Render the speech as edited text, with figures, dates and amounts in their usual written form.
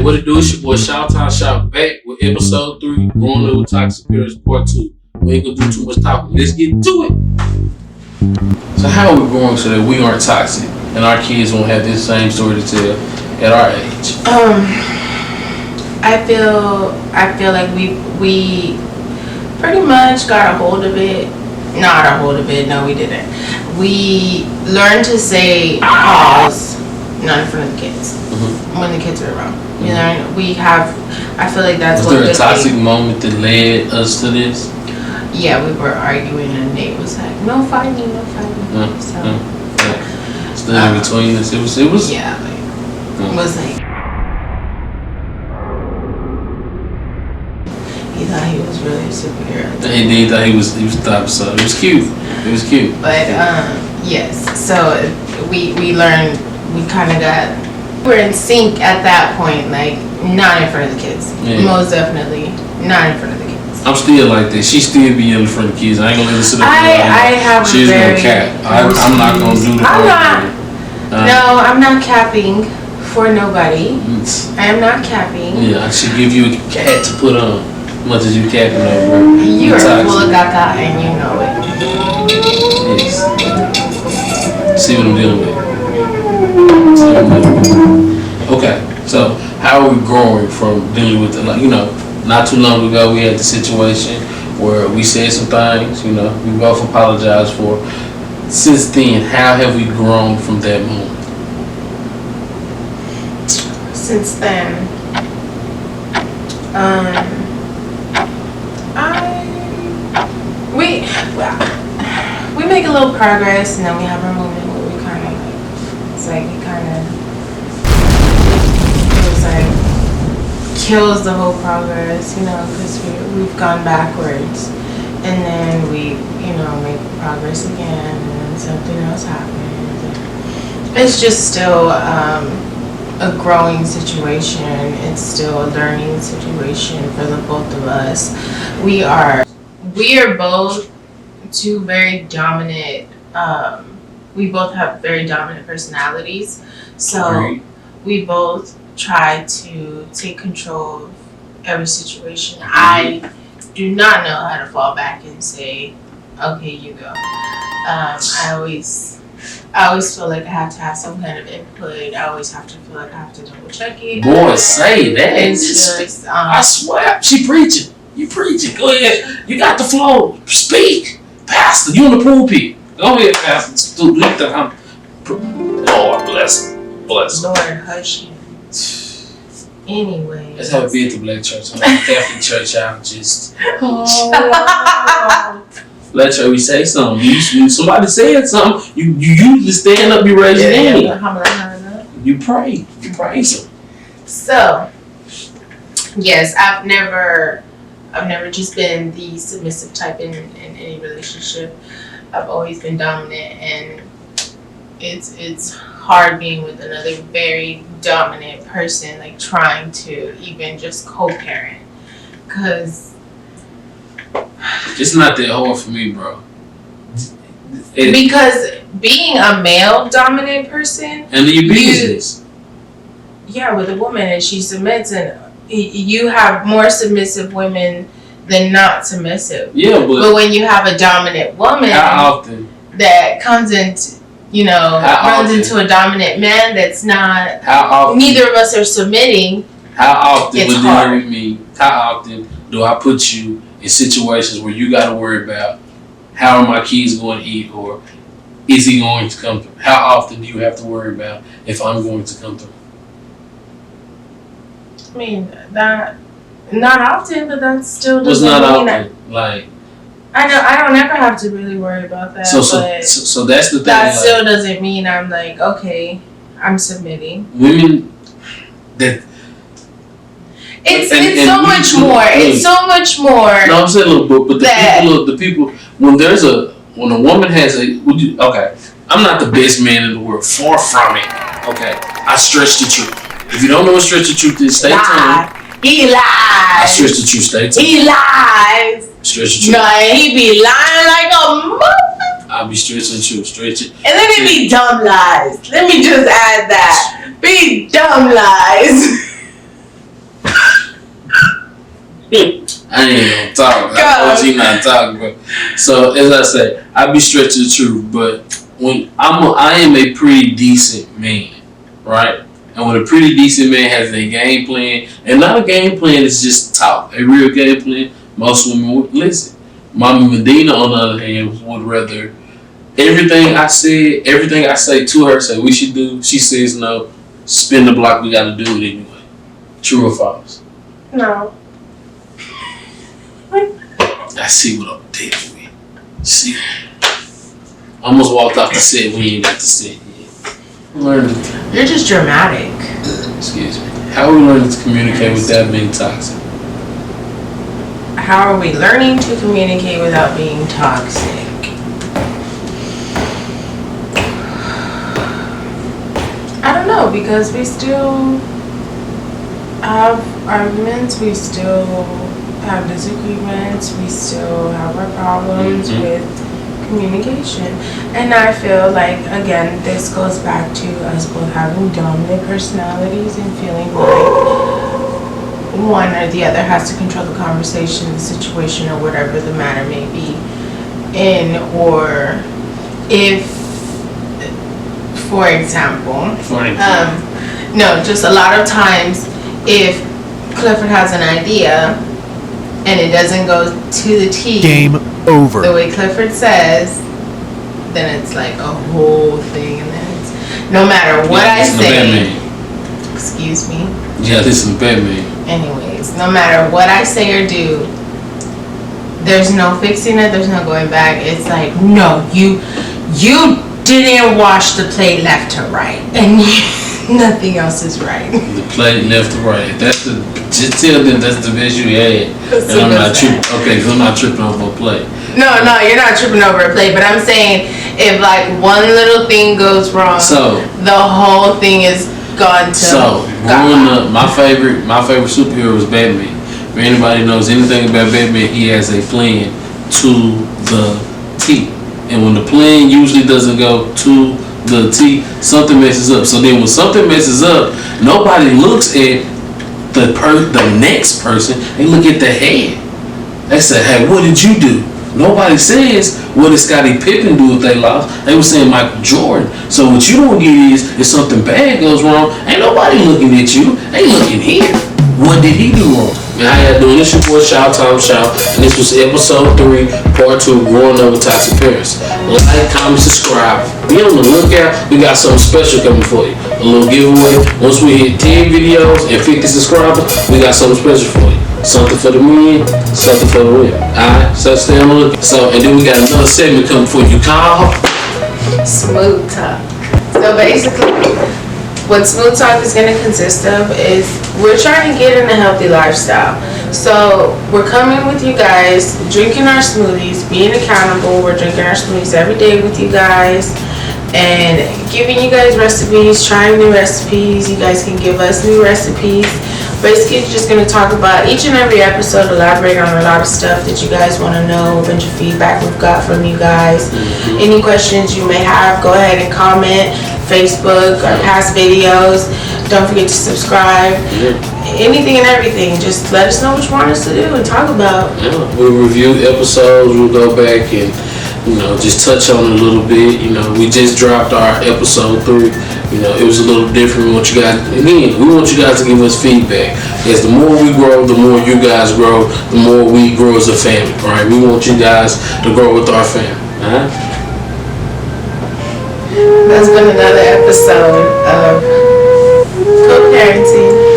what it do? It's your boy Shout Out Shout back with episode 3, Growing Up with Toxic Parents Part 2. We ain't gonna do too much talking. Let's get to it. So how are we growing so that we aren't toxic and our kids won't have this same story to tell at our age? I feel like we pretty much got a hold of it. Not a hold of it. No, we didn't. We learned to say pause, not in front of the kids, when the kids are around. You know, we have. I feel like that's. Was there a toxic moment that led us to this? Yeah, we were arguing and Nate was like, "No fighting, no fighting." Stood in between us. It was. Yeah, like, it was like. He thought he was really a superhero. He thought he was top, so it was cute. It was cute. But yes, so we learned, we kind of we're in sync at that point, like not in front of the kids. Yeah. Most definitely not in front of the kids. I'm still like this. She still be yelling in front of the kids. I ain't gonna let her sit up I have she's gonna cap. I'm not gonna do the I'm not capping for nobody. I am not capping. Yeah, I should give you a cat to put on. Much as you capping over. You are full of gaga and you know it. Yes. See what I'm dealing with. Okay, so how are we growing from dealing with not too long ago we had the situation where we said some things, we both apologized for. Since then, how have we grown from that moment? Since then, we make a little progress, and then we have a moment where we kind of kills the whole progress, because we've gone backwards, and then we make progress again, and then something else happens. It's just still a growing situation. It's still a learning situation for the both of us. We are both two very dominant, we both have very dominant personalities, so we both try to take control of every situation. I do not know how to fall back and say, okay, you go. I always feel like I have to have some kind of input. I always have to feel like I have to double check it. Boy, say that. It's just, I swear, she preaching. You preaching. Go ahead. You got the flow. Speak. Pastor, you in the pulpit. Go ahead, Pastor. Lord bless him. Bless him. Lord, hush him. Anyway. Let's have a bit of Black church. I'm a Catholic church. I'm just. Black church, we say something. Somebody said something. You usually stand up, you raise your hand. You pray. You praise him. So, yes, I've never just been the submissive type in any relationship. I've always been dominant, and it's hard being with another very dominant person, like trying to even just co-parent, because it's not that hard for me, bro. Because being a male dominant person and your business. With a woman, and she submits, and you have more submissive women than not submissive. Yeah, but when you have a dominant woman, how often that comes into runs into a dominant man that's not. How often? Neither of us are submitting. How often it's when hard. dealing with me? How often do I put you in situations where you got to worry about how are my kids going to eat, or is he going to come through? How often do you have to worry about if I'm going to come through? I mean, that not often, but that still doesn't not mean often. Like, I don't ever have to really worry about that. So that's the thing. That still doesn't mean I'm like, okay, I'm submitting. Women that. It's so much more. It's so much more. No, I'm saying, look, but the people, when a woman has okay, I'm not the best man in the world, far from it. Okay, I stretch the truth. If you don't know what stretch the truth is, stay tuned. He lies. I stretch the truth, stay tuned. He lies. Stretch the truth. No, he be lying like a mother. I'll be stretching the truth, stretch it. And let me be dumb lies. Let me just add that. Be dumb lies. I ain't gonna talk. I know she not talking, but so as I say, I be stretching the truth. But when I am a pretty decent man, right? And when a pretty decent man has a game plan, and not a game plan is just talk, a real game plan, most women would listen. Mama Medina, on the other hand, would rather everything I say to her, say we should do. She says no. Spin the block. We got to do it anyway. True or false? No. I see what I'm dealing with. See, I almost walked off the set. We ain't got the set yet. Learning. You're just dramatic. Excuse me. How are we learning to communicate without being toxic? How are we learning to communicate without being toxic? I don't know, because we still have arguments, we still have disagreements, we still have our problems with communication. And I feel like, again, this goes back to us both having dominant personalities and feeling like one or the other has to control the conversation, the situation, or whatever the matter may be. Or if, for example, no, just a lot of times if Clifford has an idea and it doesn't go to the T, game over, the way Clifford says, then it's like a whole thing, and then it's, no matter what I say, excuse me. Yeah, listen to Batman. Anyways, no matter what I say or do, there's no fixing it, there's no going back. It's like, no, you didn't wash the plate left to right, and nothing else is right. The plate left to right. Just tell them that's the best you had. And I'm not tripping. Okay, because I'm not tripping over a plate. No, you're not tripping over a plate. But I'm saying, if like one little thing goes wrong, so the whole thing is gone to. So growing up, my favorite superhero was Batman. If anybody knows anything about Batman, he has a plan to the T. And when the plan usually doesn't go to the T, something messes up. So then when something messes up, nobody looks at the next person. They look at the head. They say, hey, what did you do? Nobody says, what did Scottie Pippen do if they lost? They were saying Michael Jordan. So what you don't get is, if something bad goes wrong, ain't nobody looking at you. They looking here. What did he do wrong? And how y'all doing? This your boy Shout Tom Shout, and this was episode 3, part 2, Growing Up with Toxic Parents. Like, comment, subscribe. Be on the lookout. We got something special coming for you. A little giveaway. Once we hit 10 videos and 50 subscribers, we got something special for you. Something for the men, something for the women. Alright, so stay on the lookout. So, and then we got another segment coming for you called Smooth Talk. So basically, what Smooth Talk is going to consist of is we're trying to get in a healthy lifestyle. So we're coming with you guys, drinking our smoothies, being accountable. We're drinking our smoothies every day with you guys and giving you guys recipes, trying new recipes. You guys can give us new recipes. Basically, just going to talk about each and every episode, elaborate on a lot of stuff that you guys want to know, a bunch of feedback we've got from you guys. Any questions you may have, go ahead and comment. Facebook, our past videos. Don't forget to subscribe. Anything and everything. Just let us know what you want us to do and talk about. Yeah, we'll review episodes. We'll go back and just touch on it a little bit. We just dropped our episode 3. It was a little different. We want you guys to give us feedback. As the more we grow, the more you guys grow, the more we grow as a family. All right, we want you guys to grow with our family. All right. That's been another episode of Co-Parenting.